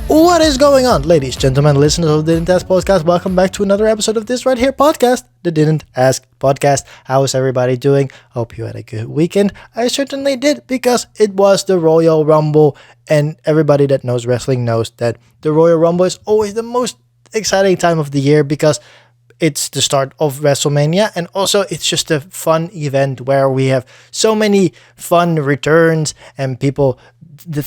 What is going on, ladies, gentlemen, listeners of the Didn't Ask Podcast? Welcome back to another episode of this right here podcast, the Didn't Ask Podcast. How is everybody doing? Hope you had a good weekend. I certainly did, because it was the Royal Rumble, and everybody that knows wrestling knows that the Royal Rumble is always the most exciting time of the year, because it's the start of WrestleMania, and also it's just a fun event where we have so many fun returns and people.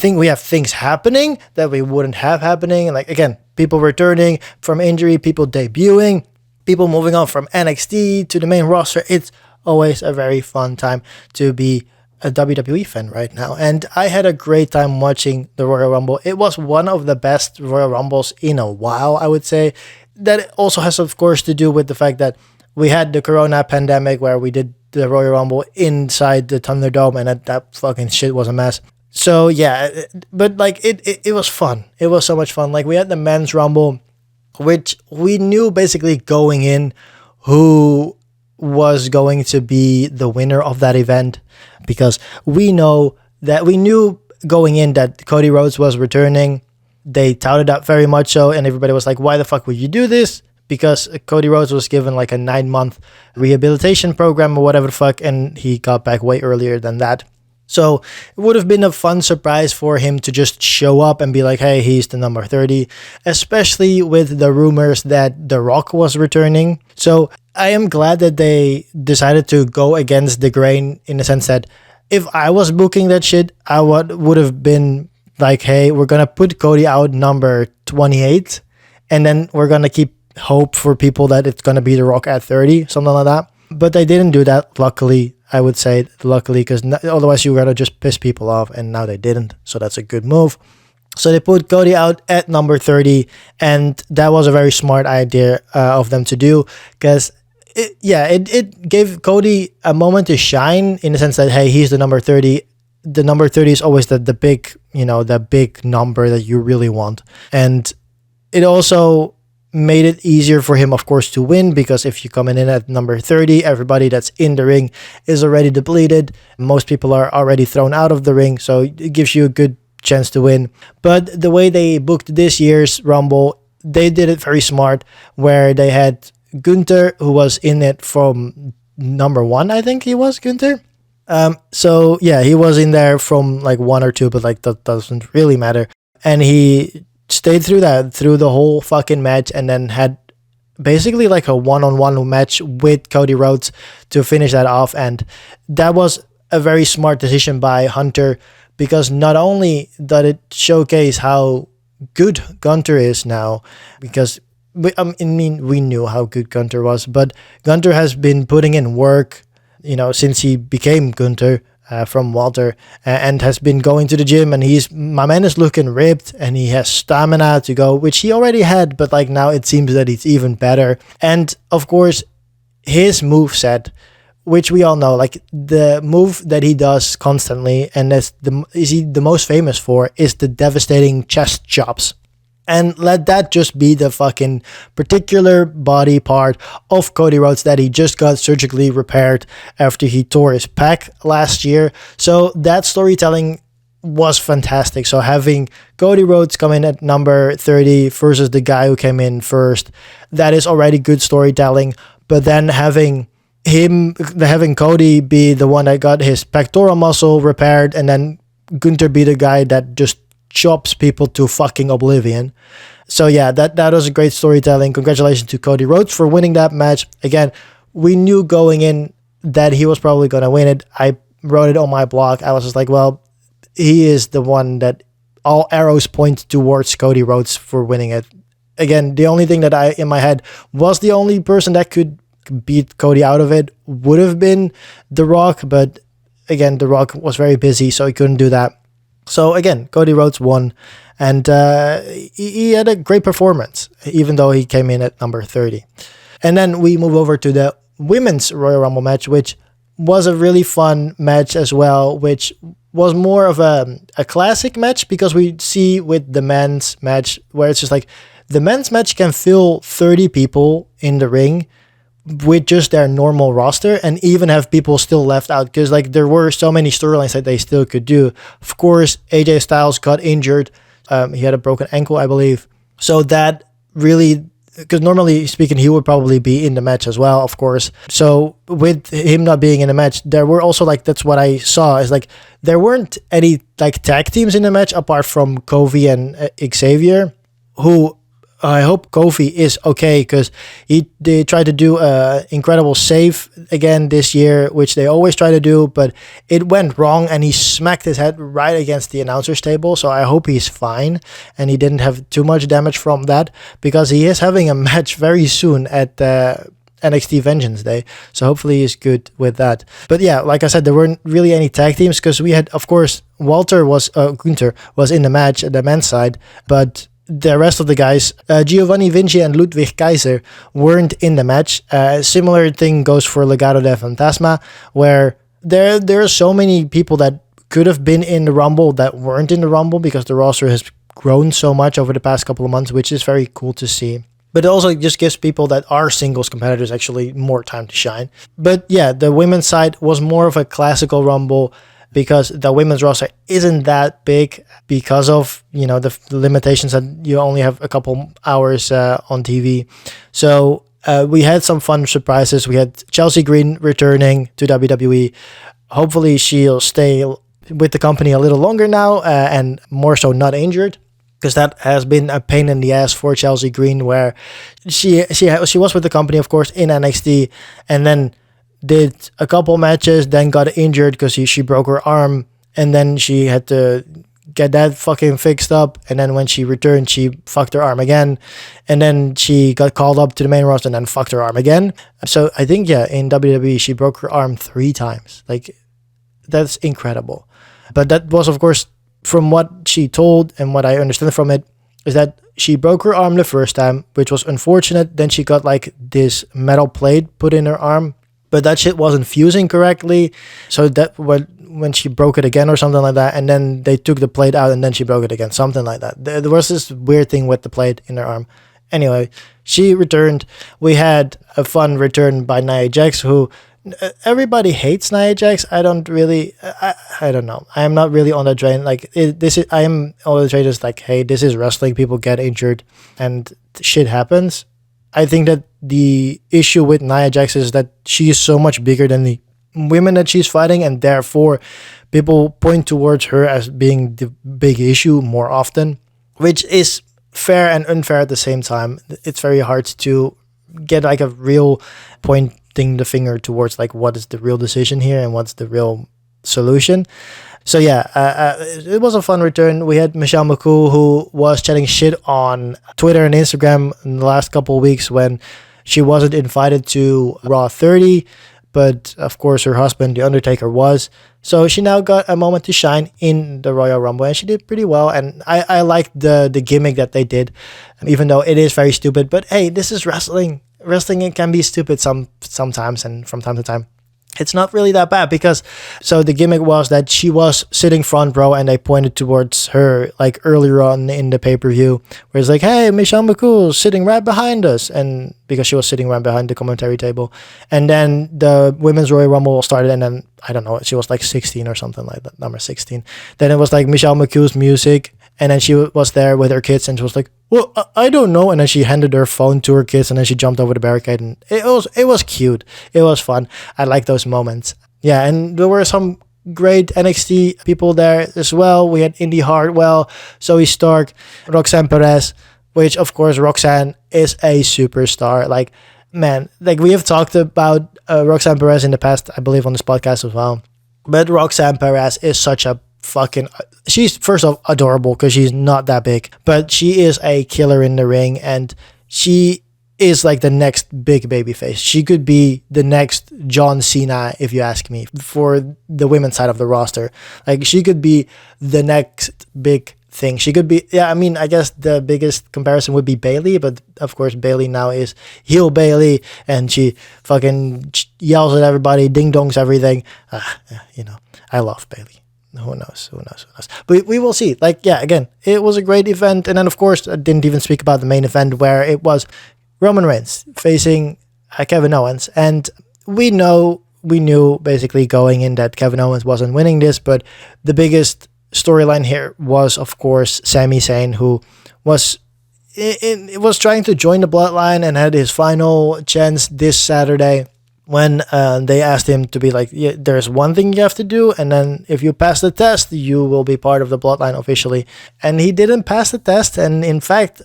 We have things happening that we wouldn't have happening. Like, again, people returning from injury, people debuting, people moving on from NXT to the main roster. It's always a very fun time to be a WWE fan right now. And I had a great time watching the Royal Rumble. It was one of the best Royal Rumbles in a while, I would say. That also has, of course, to do with the fact that we had the Corona pandemic where we did the Royal Rumble inside the Thunderdome, and that fucking shit was a mess. So yeah, but like it was fun. It was so much fun. Like, we had the Men's Rumble, which we knew basically going in who was going to be the winner of that event, because we knew going in that Cody Rhodes was returning. They touted that very much so, and everybody was like, why the fuck would you do this? Because Cody Rhodes was given like a 9-month rehabilitation program or whatever the fuck, and he got back way earlier than that. So it would have been a fun surprise for him to just show up and be like, hey, he's the number 30, especially with the rumors that The Rock was returning. So I am glad that they decided to go against the grain, in the sense that if I was booking that shit, I would have been like, hey, we're going to put Cody out number 28, and then we're going to keep hope for people that it's going to be The Rock at 30, something like that. But they didn't do that, luckily. I would say luckily, because otherwise you were going to just piss people off, and now they didn't. So that's a good move. So they put Cody out at number 30, and that was a very smart idea of them to do, because it gave Cody a moment to shine, in the sense that, hey, he's the number 30. The number 30 is always the big, the big number that you really want. And it also made it easier for him, of course, to win, because if you're coming in at number 30, everybody that's in the ring is already depleted. Most people are already thrown out of the ring, so it gives you a good chance to win. But the way they booked this year's Rumble, they did it very smart, where they had Gunther, who was in it from number 1, I think he was, Gunther. So yeah, he was in there from like 1 or 2, but like that doesn't really matter. And he stayed through the whole fucking match, and then had basically like a one-on-one match with Cody Rhodes to finish that off. And that was a very smart decision by Hunter, because not only did it showcase how good Gunther is now, because we knew how good Gunther was, but Gunther has been putting in work, since he became Gunther from Walter, and has been going to the gym, and my man is looking ripped, and he has stamina to go, which he already had, but like now it seems that it's even better. And of course, his moveset, which we all know, like the move that he does constantly, and is he the most famous for, is the devastating chest chops. And let that just be the fucking particular body part of Cody Rhodes that he just got surgically repaired after he tore his pec last year. So that storytelling was fantastic. So having Cody Rhodes come in at number 30 versus the guy who came in first, that is already good storytelling. But then having Cody be the one that got his pectoral muscle repaired, and then Gunther be the guy that just chops people to fucking oblivion. So yeah, that was great storytelling. Congratulations to Cody Rhodes for winning that match. Again, we knew going in that he was probably going to win it. I wrote it on my blog. I was just like, well, he is the one that all arrows point towards Cody Rhodes for winning it. Again, the only thing that in my head was the only person that could beat Cody out of it would have been The Rock, but again, The Rock was very busy, so he couldn't do that. So again, Cody Rhodes won, and he had a great performance, even though he came in at number 30. And then we move over to the Women's Royal Rumble match, which was a really fun match as well, which was more of a classic match, because we see with the men's match where it's just like the men's match can fill 30 people in the ring with just their normal roster, and even have people still left out, because like there were so many storylines that they still could do. Of course, AJ Styles got injured, He had a broken ankle, I believe. So that really, because normally speaking, he would probably be in the match as well, of course. So with him not being in the match, there were also like, that's what I saw, is like there weren't any like tag teams in the match apart from Kofi and Xavier, who I hope Kofi is okay, because they tried to do a incredible save again this year, which they always try to do, but it went wrong and he smacked his head right against the announcer's table. So I hope he's fine and he didn't have too much damage from that, because he is having a match very soon at NXT Vengeance Day. So hopefully he's good with that. But yeah, like I said, there weren't really any tag teams, because we had, of course, Gunther was in the match at the men's side, but the rest of the guys, Giovanni Vinci and Ludwig Kaiser, weren't in the match. Similar thing goes for Legado del Fantasma, where there are so many people that could have been in the Rumble that weren't in the Rumble, because the roster has grown so much over the past couple of months, which is very cool to see. But it also just gives people that are singles competitors actually more time to shine. But yeah, the women's side was more of a classical Rumble, because the women's roster isn't that big because of, the limitations that you only have a couple hours on TV. So we had some fun surprises. We had Chelsea Green returning to WWE. Hopefully she'll stay with the company a little longer now, and more so not injured, because that has been a pain in the ass for Chelsea Green, where she was with the company, of course, in NXT, and then did a couple matches, then got injured because she broke her arm, and then she had to get that fucking fixed up, and then when she returned, she fucked her arm again, and then she got called up to the main roster and then fucked her arm again. So I think, in WWE, she broke her arm 3 times. Like, that's incredible. But that was, of course, from what she told and what I understand from it, is that she broke her arm the first time, which was unfortunate. Then she got like this metal plate put in her arm, but that shit wasn't fusing correctly. So that when she broke it again or something like that, and then they took the plate out and then she broke it again, something like that. There was this weird thing with the plate in her arm. Anyway, she returned. We had a fun return by Nia Jax, who everybody hates Nia Jax. I don't really, I don't know. I am not really on the train. Like, I am on the train is like, hey, this is wrestling. People get injured and shit happens. I think that the issue with Nia Jax is that she is so much bigger than the women that she's fighting, and therefore people point towards her as being the big issue more often, which is fair and unfair at the same time. It's very hard to get like a real pointing the finger towards like what is the real decision here and what's the real solution. So yeah, it was a fun return. We had Michelle McCool, who was chatting shit on Twitter and Instagram in the last couple of weeks when she wasn't invited to Raw 30, but of course her husband, The Undertaker, was. So she now got a moment to shine in the Royal Rumble, and she did pretty well. And I liked the gimmick that they did, even though it is very stupid. But hey, this is wrestling. Wrestling, it can be stupid sometimes, and from time to time. It's not really that bad, because so the gimmick was that she was sitting front row and they pointed towards her like earlier on in the pay-per-view, where it's like, hey, Michelle McCool sitting right behind us, and because she was sitting right behind the commentary table. And then the Women's Royal Rumble started, and then I don't know, she was like 16 or something like that, number 16. Then it was like Michelle McCool's music, and then she was there with her kids, and she was like, well, I don't know. And then she handed her phone to her kids, and then she jumped over the barricade, and it was cute. It was fun. I like those moments. Yeah, and there were some great NXT people there as well. We had Indy Hartwell, Zoe Stark, Roxanne Perez, which of course Roxanne is a superstar. Like, man, like we have talked about Roxanne Perez in the past, I believe, on this podcast as well. But Roxanne Perez is such a she's first off adorable because she's not that big, but she is a killer in the ring, and she is like the next big baby face. She could be the next John Cena, if you ask me, for the women's side of the roster. Like, she could be the next big thing. She could be, yeah, I mean, I guess the biggest comparison would be Bayley, but of course Bayley now is heel Bayley, and she fucking yells at everybody, ding dongs everything. I love Bayley. Who knows? But we will see. Like, yeah, again, it was a great event. And then, of course, I didn't even speak about the main event, where it was Roman Reigns facing Kevin Owens. And we knew basically going in that Kevin Owens wasn't winning this, but the biggest storyline here was, of course, Sami Zayn, who was it was trying to join the bloodline and had his final chance this Saturday when they asked him to be like, yeah, there's one thing you have to do, and then if you pass the test, you will be part of the bloodline officially. And he didn't pass the test, and in fact,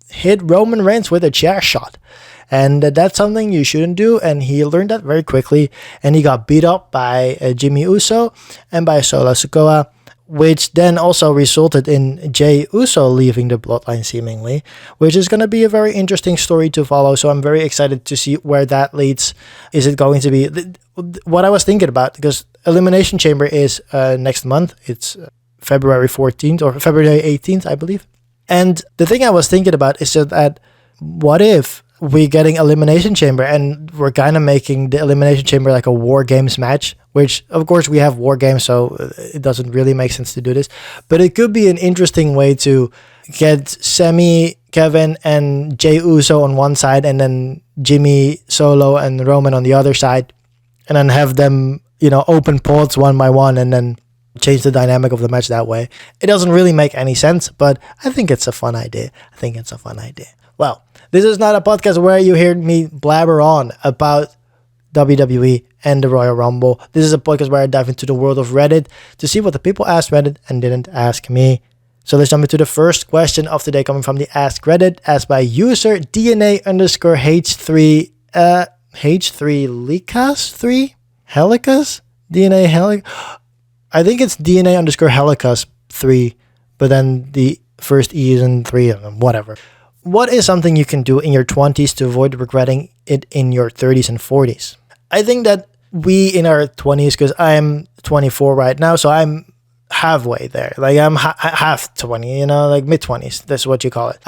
hit Roman Reigns with a chair shot. And that's something you shouldn't do, and he learned that very quickly, and he got beat up by Jimmy Uso and by Solo Sikoa, which then also resulted in Jey Uso leaving the bloodline seemingly, which is going to be a very interesting story to follow. So I'm very excited to see where that leads. Is it going to be what I was thinking about? Because Elimination Chamber is next month. It's February 14th or February 18th, I believe. And the thing I was thinking about is that what if we're getting Elimination Chamber and we're kind of making the Elimination Chamber like a War Games match, which of course we have War Games, so it doesn't really make sense to do this. But it could be an interesting way to get Sami, Kevin, and Jey Uso on one side, and then Jimmy, Solo, and Roman on the other side, and then have them, open pods one by one, and then change the dynamic of the match that way. It doesn't really make any sense, but I think it's a fun idea. Well, this is not a podcast where you hear me blabber on about WWE and the Royal Rumble. This is a podcast where I dive into the world of Reddit to see what the people asked Reddit and didn't ask me. So let's jump into the first question of the day, coming from the Ask Reddit, asked by user DNA_H3 H3 Licas 3 Helicas DNA Helic. I think it's DNA_Helicas 3, but then the first E is in 3, whatever. What is something you can do in your 20s to avoid regretting it in your 30s and 40s? I think that we in our 20s, because I'm 24 right now, so I'm halfway there. Like I'm half 20, like mid-20s. That's what you call it.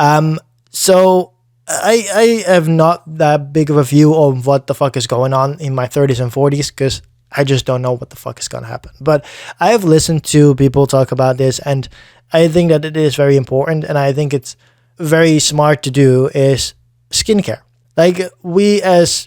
So I have not that big of a view of what the fuck is going on in my 30s and 40s, because I just don't know what the fuck is going to happen. But I have listened to people talk about this, and I think that it is very important, and I think it's very smart to do is skincare. Like we as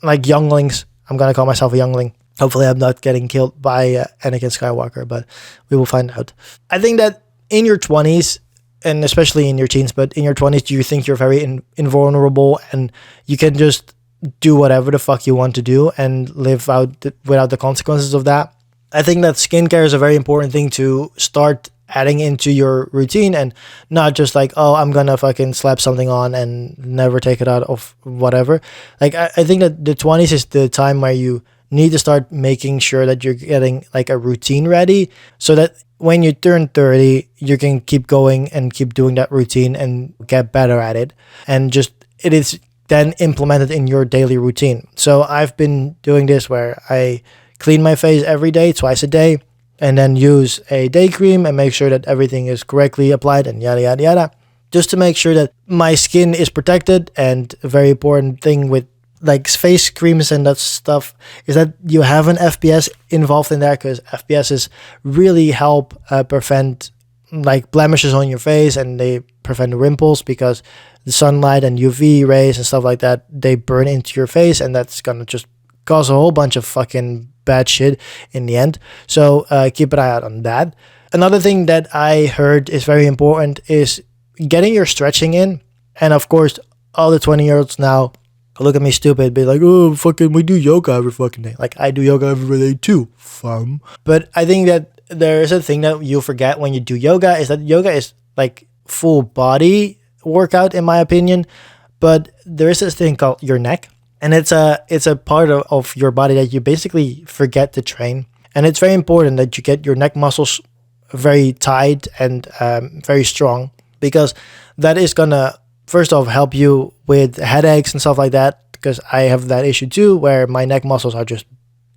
like younglings, I'm going to call myself a youngling. Hopefully I'm not getting killed by Anakin Skywalker, but we will find out. I think that in your 20s, and especially in your teens, but in your 20s, do you think you're very invulnerable and you can just do whatever the fuck you want to do and live out without the consequences of that? I think that skincare is a very important thing to start adding into your routine, and not just like, oh, I'm gonna fucking slap something on and never take it out of whatever. Like I think that the 20s is the time where you need to start making sure that you're getting like a routine ready, so that when you turn 30, you can keep going and keep doing that routine and get better at it, and just it is then implemented in your daily routine. So I've been doing this where I clean my face every day, twice a day, and then use a day cream and make sure that everything is correctly applied and yada, yada, yada, just to make sure that my skin is protected. And a very important thing with like face creams and that stuff is that you have an FPS involved in there, because FPSs really help prevent like blemishes on your face, and they prevent wrinkles, because the sunlight and UV rays and stuff like that, they burn into your face, and that's gonna just cause a whole bunch of fucking bad shit in the end. So keep an eye out on that. Another thing that I heard is very important is getting your stretching in. And of course, all the 20-year-olds now look at me stupid, be like, oh, fucking, we do yoga every fucking day. Like, I do yoga every day too, fam. But I think that there is a thing that you forget when you do yoga, is that yoga is like full body workout, in my opinion. But there is this thing called your neck. And it's a part of your body that you basically forget to train. And it's very important that you get your neck muscles very tight and very strong, because that is going to, first off, help you with headaches and stuff like that, because I have that issue too, where my neck muscles are just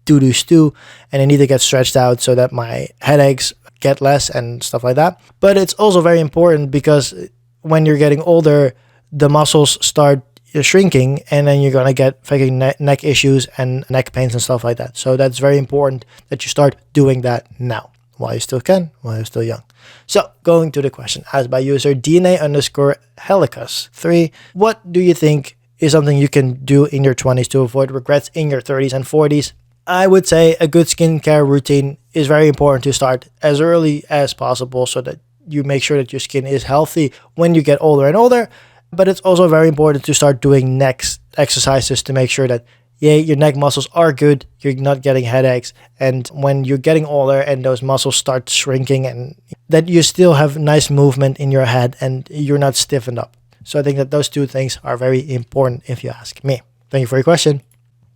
doo-doo stew, and I need to get stretched out so that my headaches get less and stuff like that. But it's also very important because when you're getting older, the muscles start shrinking, and then you're gonna get fucking neck issues and neck pains and stuff like that. So that's very important that you start doing that now, while you still can, while you're still young. So going to the question asked by user DNA_Helicus3, what do you think is something you can do in your 20s to avoid regrets in your 30s and 40s? I would say a good skincare routine is very important to start as early as possible so that you make sure that your skin is healthy when you get older and older. But it's also very important to start doing neck exercises to make sure that, yeah, your neck muscles are good, you're not getting headaches, and when you're getting older and those muscles start shrinking, and that you still have nice movement in your head and you're not stiffened up. So I think that those two things are very important if you ask me. Thank you for your question.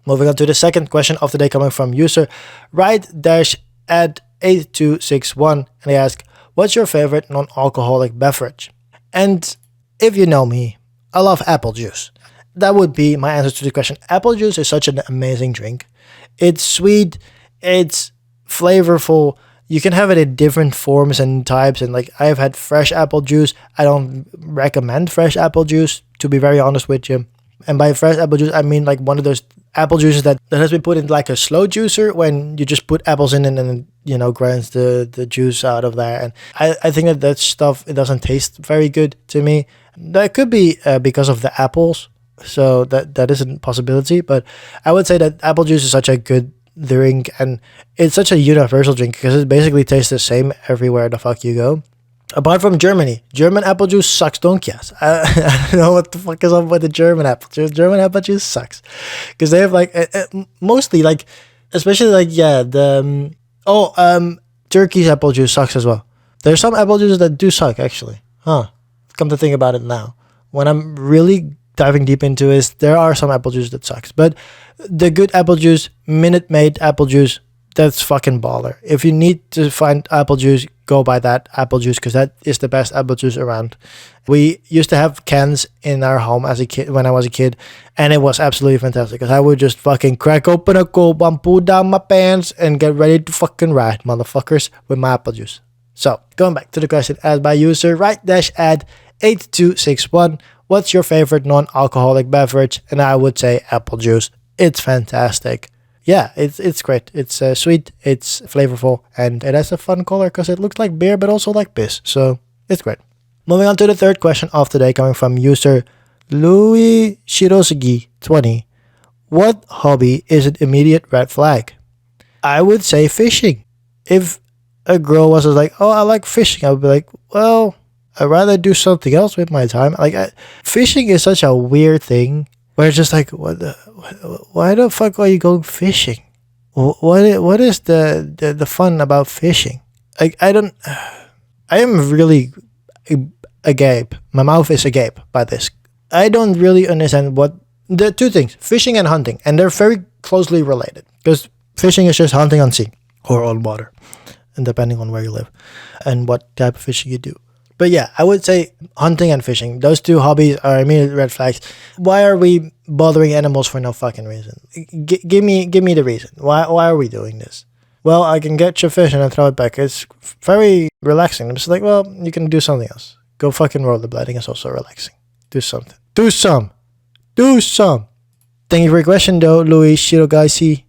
Moving on to the second question of the day, coming from user right-ad8261, and they ask, what's your favorite non-alcoholic beverage? And if you know me, I love apple juice. That would be my answer to the question. Apple juice is such an amazing drink. It's sweet, it's flavorful. You can have it in different forms and types, and like I've had fresh apple juice. I don't recommend fresh apple juice, to be very honest with you. And by fresh apple juice, I mean like one of those apple juices that has been put in like a slow juicer, when you just put apples in and then, grinds the juice out of there. And I think that stuff, it doesn't taste very good to me. That could be because of the apples. So that is a possibility. But I would say that apple juice is such a good drink, and it's such a universal drink because it basically tastes the same everywhere the fuck you go. Apart from Germany, German apple juice sucks donkeys. I don't know what the fuck is up with the German apple juice. German apple juice sucks because they have like mostly like, especially like Turkey's apple juice sucks as well. There's some apple juices that do suck actually. Come to think about it now, when I'm really diving deep into it, there are some apple juice that sucks. But the good apple juice, Minute Maid apple juice, that's fucking baller. If you need to find apple juice, go buy that apple juice because that is the best apple juice around. We used to have cans in our home as a kid, when I was a kid, and it was absolutely fantastic because I would just fucking crack open a cold one, pull down my pants, and get ready to fucking ride, motherfuckers, with my apple juice. So, going back to the question asked by user right-ad8261, what's your favorite non-alcoholic beverage? And I would say apple juice. It's fantastic. Yeah, it's great. It's sweet, it's flavorful, and it has a fun color because it looks like beer but also like piss. So it's great. Moving on to the third question of the day, coming from user Louis Shirosugi 20. What hobby is an immediate red flag? I would say fishing. If a girl was like, oh, I like fishing, I would be like, well, I'd rather do something else with my time. Fishing is such a weird thing where it's just like, why the fuck are you going fishing? What is the fun about fishing? I am really agape. My mouth is agape by this. I don't really understand what the two things, fishing and hunting, and they're very closely related because fishing is just hunting on sea or on water, and depending on where you live and what type of fishing you do. But yeah, I would say hunting and fishing. Those two hobbies are immediate red flags. Why are we bothering animals for no fucking reason? Give me the reason. Why are we doing this? Well, I can get your fish and then throw it back. It's very relaxing. I'm just like, well, you can do something else. Go fucking rollerblading is also relaxing. Do something. Do some. Thank you for your question though, Louis Shirogaisi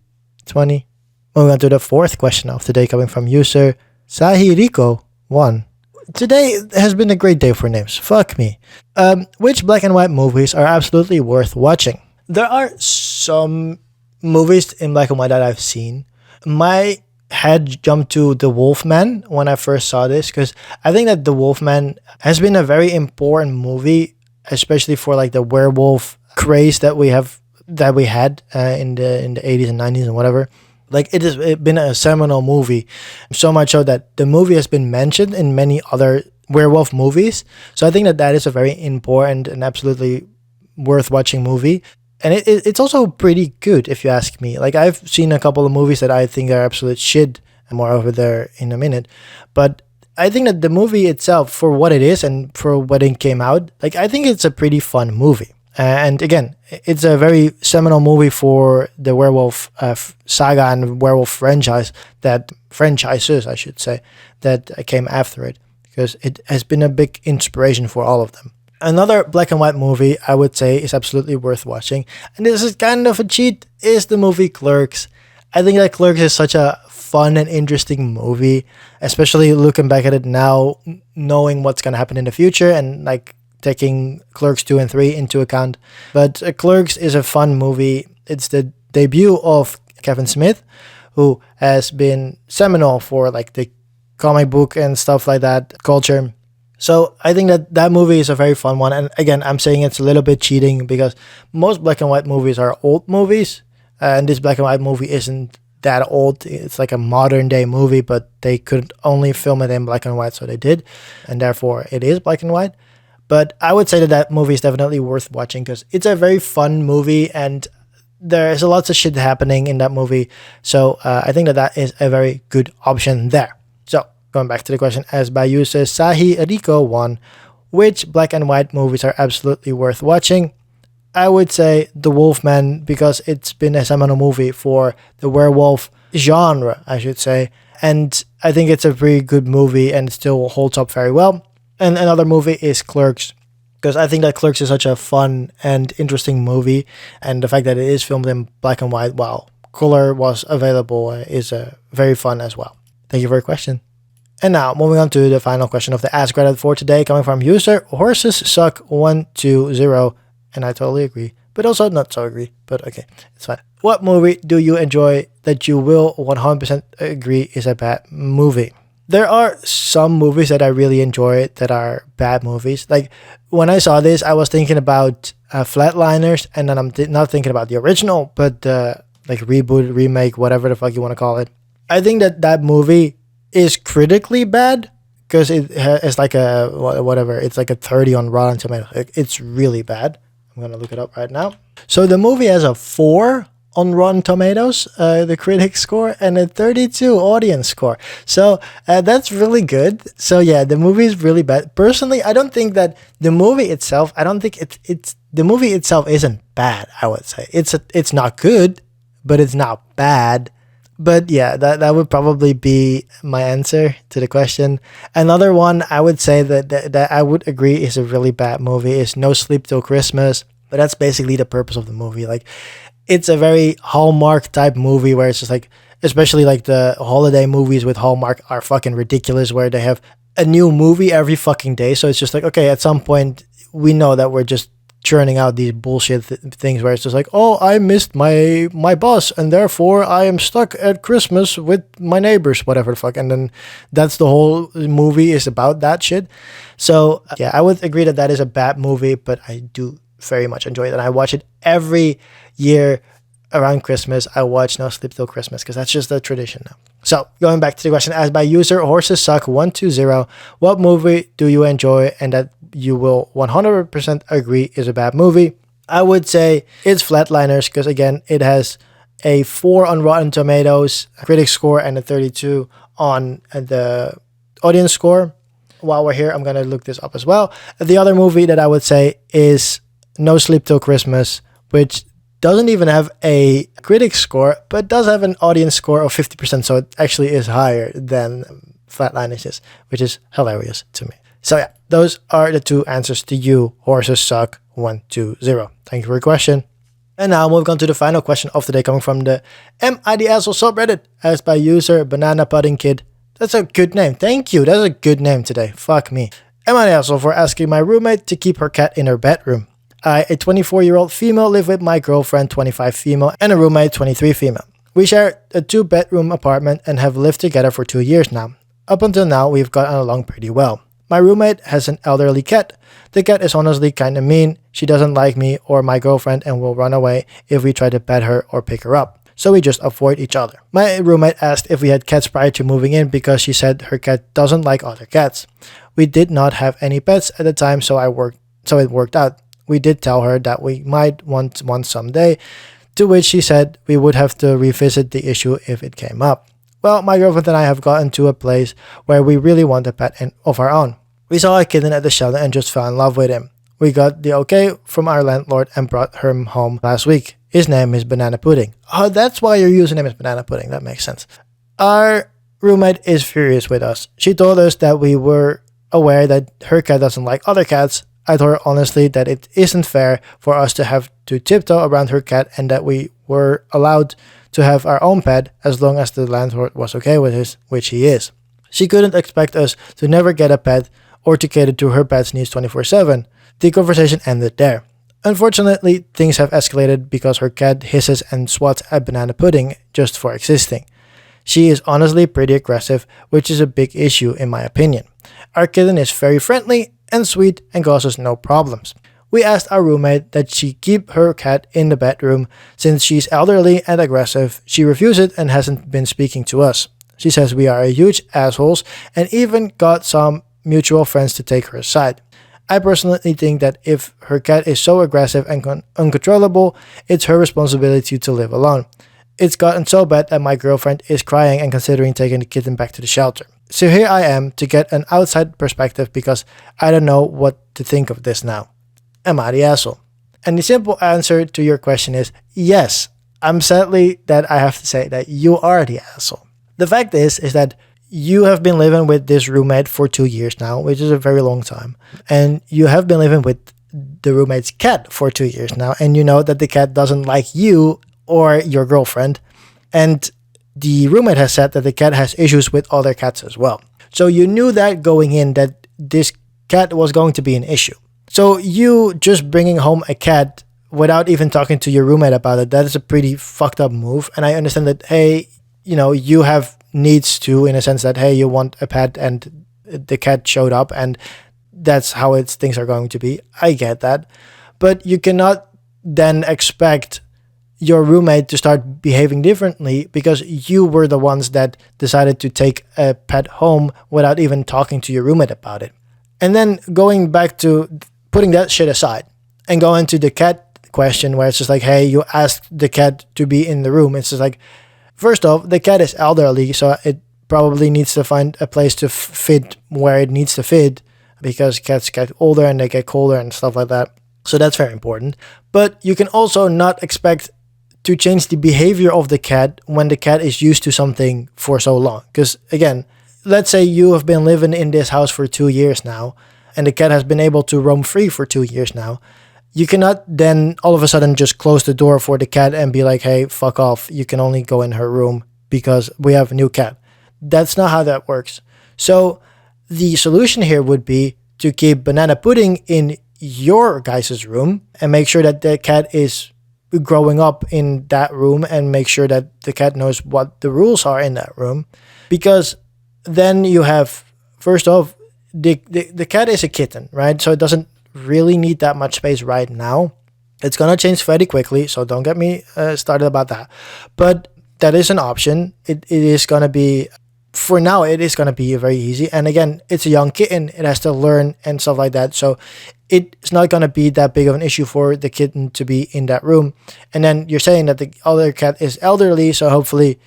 20. Moving on to the fourth question of the day, coming from user Sahiriko 1. Today has been a great day for names. Fuck me. Which black and white movies are absolutely worth watching? There are some movies in black and white that I've seen. My head jumped to The Wolfman when I first saw this because I think that The Wolfman has been a very important movie, especially for like the werewolf craze that we had in the 80s and 90s and whatever. Like it's been a seminal movie, so much so that the movie has been mentioned in many other werewolf movies. So I think that is a very important and absolutely worth watching movie. And it's also pretty good if you ask me. Like I've seen a couple of movies that I think are absolute shit, and more over there in a minute. But I think that the movie itself, for what it is and for when it came out, like I think it's a pretty fun movie. And again, it's a very seminal movie for the werewolf saga and werewolf franchises, I should say, that came after it, because it has been a big inspiration for all of them. Another black and white movie I would say is absolutely worth watching, and this is kind of a cheat, is the movie Clerks. I think that Clerks is such a fun and interesting movie, especially looking back at it now, knowing what's going to happen in the future and like taking Clerks 2 and 3 into account. But Clerks is a fun movie. It's the debut of Kevin Smith, who has been seminal for like the comic book and stuff like that culture. So I think that movie is a very fun one. And again, I'm saying it's a little bit cheating because most black and white movies are old movies. And this black and white movie isn't that old. It's like a modern day movie, but they could only film it in black and white, so they did. And therefore, it is black and white. But I would say that movie is definitely worth watching because it's a very fun movie and there's lots of shit happening in that movie. So I think that is a very good option there. So going back to the question asked by user Sahi Rico 1, which black and white movies are absolutely worth watching? I would say The Wolfman because it's been a seminal movie for the werewolf genre, I should say. And I think it's a pretty good movie and it still holds up very well. And another movie is Clerks because I think that Clerks is such a fun and interesting movie. And the fact that it is filmed in black and while color was available is very fun as well. Thank you for your question. And now, moving on to the final question of the Ask Reddit for today, coming from user Horses Suck 120. And I totally agree, but also not so agree, but okay, it's fine. What movie do you enjoy that you will 100% agree is a bad movie? There are some movies that I really enjoy that are bad movies. Like, when I saw this, I was thinking about Flatliners, and then I'm not thinking about the original, but like reboot, remake, whatever the fuck you want to call it. I think that movie is critically bad, because it's like a, whatever, it's like a 30 on Rotten Tomatoes. It's really bad. I'm going to look it up right now. So the movie has a 4 on Rotten Tomatoes, the critic score, and a 32 audience score. So that's really good. So yeah, the movie is really bad. Personally, I don't think that the movie itself, I don't think it's the movie itself isn't bad, I would say. It's not good, but it's not bad. But yeah, that would probably be my answer to the question. Another one I would say that I would agree is a really bad movie is No Sleep Till Christmas. But that's basically the purpose of the movie. Like, it's a very Hallmark type movie where it's just like, especially like the holiday movies with Hallmark are fucking ridiculous, where they have a new movie every fucking day. So it's just like, okay, at some point we know that we're just churning out these bullshit things where it's just like, oh, I missed my bus and therefore I am stuck at Christmas with my neighbors, whatever the fuck. And then that's the whole movie is about that shit. So yeah, I would agree that is a bad movie, but I do very much enjoy it. And I watch it every year around Christmas. I watch No Sleep Till Christmas because that's just a tradition now. So going back to the question asked by user Horses Suck 120, what movie do you enjoy and that you will 100% agree is a bad movie? I would say it's Flatliners because again, it has a 4 on Rotten Tomatoes critic score and a 32 on the audience score. While we're here, I'm going to look this up as well. The other movie that I would say is No Sleep Till Christmas, which doesn't even have a critic score, but does have an audience score of 50%, so it actually is higher than Flatliners is, which is hilarious to me. So yeah, those are the 2 answers to you, Horses Suck 120. Thank you for your question. And now moving on to the final question of the day, coming from the Am I the Asshole subreddit, asked by user Banana Pudding Kid. That's a good name. Thank you. That's a good name today. Fuck me. Am I the asshole for asking my roommate to keep her cat in her bedroom? I, a 24-year-old female, live with my girlfriend, 25 female, and a roommate, 23 female. We share a 2-bedroom apartment and have lived together for 2 years now. Up until now, we've gotten along pretty well. My roommate has an elderly cat. The cat is honestly kinda mean. She doesn't like me or my girlfriend and will run away if we try to pet her or pick her up. So we just avoid each other. My roommate asked if we had cats prior to moving in because she said her cat doesn't like other cats. We did not have any pets at the time, so it worked out. We did tell her that we might want one someday, to which she said we would have to revisit the issue if it came up. Well, my girlfriend and I have gotten to a place where we really want a pet of our own. We saw a kitten at the shelter and just fell in love with him. We got the okay from our landlord and brought him home last week. His name is Banana Pudding. Oh, that's why your username is Banana Pudding. That makes sense. Our roommate is furious with us. She told us that we were aware that her cat doesn't like other cats. I told her honestly that it isn't fair for us to have to tiptoe around her cat and that we were allowed to have our own pet as long as the landlord was okay with it, which he is. She couldn't expect us to never get a pet or to cater to her pet's needs 24/7. The conversation ended there. Unfortunately, things have escalated because her cat hisses and swats at Banana Pudding just for existing. She is honestly pretty aggressive, which is a big issue in my opinion. Our kitten is very friendly and sweet and causes no problems. We asked our roommate that she keep her cat in the bedroom. Since she's elderly and aggressive, she refused and hasn't been speaking to us. She says we are huge assholes and even got some mutual friends to take her aside. I personally think that if her cat is so aggressive and uncontrollable, it's her responsibility to live alone. It's gotten so bad that my girlfriend is crying and considering taking the kitten back to the shelter. So here I am to get an outside perspective because I don't know what to think of this now. Am I the asshole? And the simple answer to your question is yes. I'm sadly that I have to say that you are the asshole. The fact is that you have been living with this roommate for 2 years now, which is a very long time. And you have been living with the roommate's cat for 2 years now. And you know that the cat doesn't like you or your girlfriend. And the roommate has said that the cat has issues with other cats as well. So you knew that going in that this cat was going to be an issue. So you just bringing home a cat without even talking to your roommate about it, that is a pretty fucked up move. And I understand that, hey, you have needs to, in a sense that, hey, you want a pet and the cat showed up and that's how things are going to be. I get that. But you cannot then expect your roommate to start behaving differently because you were the ones that decided to take a pet home without even talking to your roommate about it. And then going back to putting that shit aside and going to the cat question where it's just like, hey, you asked the cat to be in the room. It's just like, first off, the cat is elderly, so it probably needs to find a place to fit where it needs to fit because cats get older and they get colder and stuff like that. So that's very important. But you can also not expect to change the behavior of the cat when the cat is used to something for so long. Because again, let's say you have been living in this house for 2 years now and the cat has been able to roam free for 2 years now. You cannot then all of a sudden just close the door for the cat and be like, hey, fuck off. You can only go in her room because we have a new cat. That's not how that works. So the solution here would be to keep banana pudding in your guys' room and make sure that the cat is growing up in that room and make sure that the cat knows what the rules are in that room. Because then you have, first off, the cat is a kitten, right? So it doesn't really need that much space right now. It's going to change very quickly, so don't get me started about that. But that is an option. It is going to be, for now, it is going to be very easy. And again, it's a young kitten. It has to learn and stuff like that. So it's not going to be that big of an issue for the kitten to be in that room. And then you're saying that the other cat is elderly, so hopefully,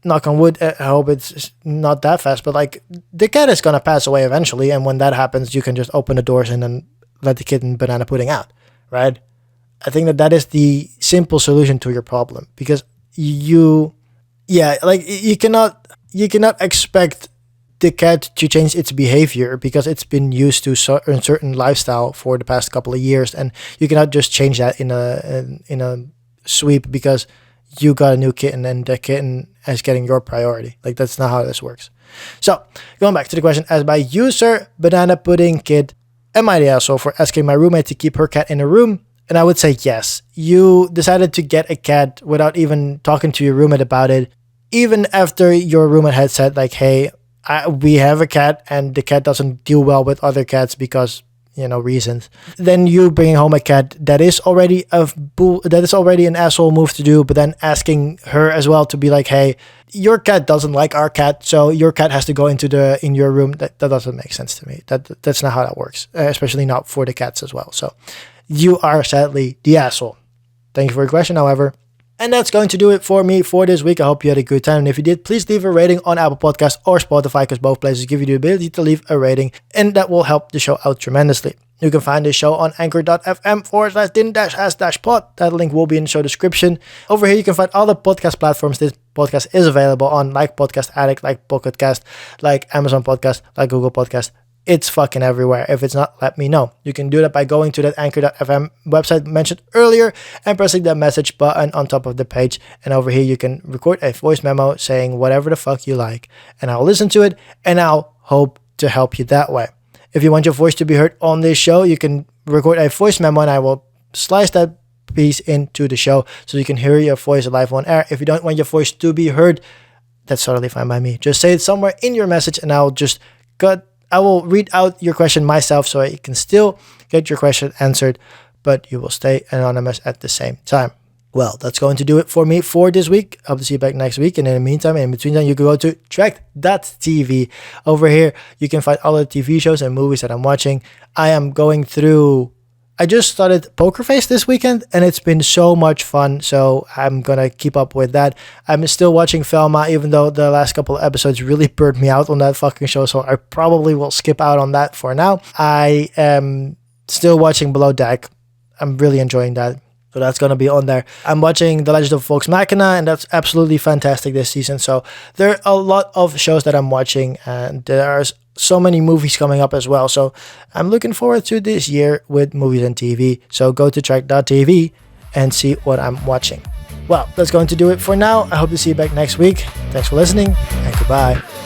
knock on wood, I hope it's not that fast, but like the cat is going to pass away eventually. And when that happens, you can just open the doors and then let the kitten banana pudding out, right? I think that is the simple solution to your problem because you cannot expect the cat to change its behavior because it's been used to a certain lifestyle for the past couple of years, and you cannot just change that in a sweep because you got a new kitten and the kitten is getting your priority. Like, that's not how this works. So going back to the question asked by user Banana Pudding Kid, am I the asshole for asking my roommate to keep her cat in a room? And I would say yes. You decided to get a cat without even talking to your roommate about it, even after your roommate had said like, hey, we have a cat and the cat doesn't deal well with other cats because, reasons. Then you bringing home a cat that is already an asshole move to do, but then asking her as well to be like, hey, your cat doesn't like our cat, so your cat has to go in your room. That doesn't make sense to me. That's not how that works, especially not for the cats as well. So you are sadly the asshole. Thank you for your question, however. And that's going to do it for me for this week. I hope you had a good time. And if you did, please leave a rating on Apple Podcasts or Spotify because both places give you the ability to leave a rating and that will help the show out tremendously. You can find this show on anchor.fm/din-as-pod. That link will be in the show description. Over here, you can find all the podcast platforms this podcast is available on, like Podcast Addict, like Pocket Cast, like Amazon Podcast, like Google Podcast. It's fucking everywhere. If it's not, let me know. You can do that by going to that anchor.fm website mentioned earlier and pressing the message button on top of the page. And over here, you can record a voice memo saying whatever the fuck you like. And I'll listen to it and I'll hope to help you that way. If you want your voice to be heard on this show, you can record a voice memo and I will slice that piece into the show so you can hear your voice live on air. If you don't want your voice to be heard, that's totally fine by me. Just say it somewhere in your message and I will read out your question myself so I can still get your question answered, but you will stay anonymous at the same time. Well, that's going to do it for me for this week. I hope to see you back next week. And in the meantime, in between time, you can go to track.tv. Over here, you can find all the TV shows and movies that I'm watching. I just started Poker Face this weekend, and it's been so much fun, so I'm going to keep up with that. I'm still watching Velma, even though the last couple of episodes really burned me out on that fucking show, so I probably will skip out on that for now. I am still watching Below Deck. I'm really enjoying that. So that's going to be on there. I'm watching The Legend of Vox Machina, and that's absolutely fantastic this season. So there are a lot of shows that I'm watching, and there are so many movies coming up as well. So I'm looking forward to this year with movies and TV. So go to track.tv and see what I'm watching. Well, that's going to do it for now. I hope to see you back next week. Thanks for listening, and goodbye.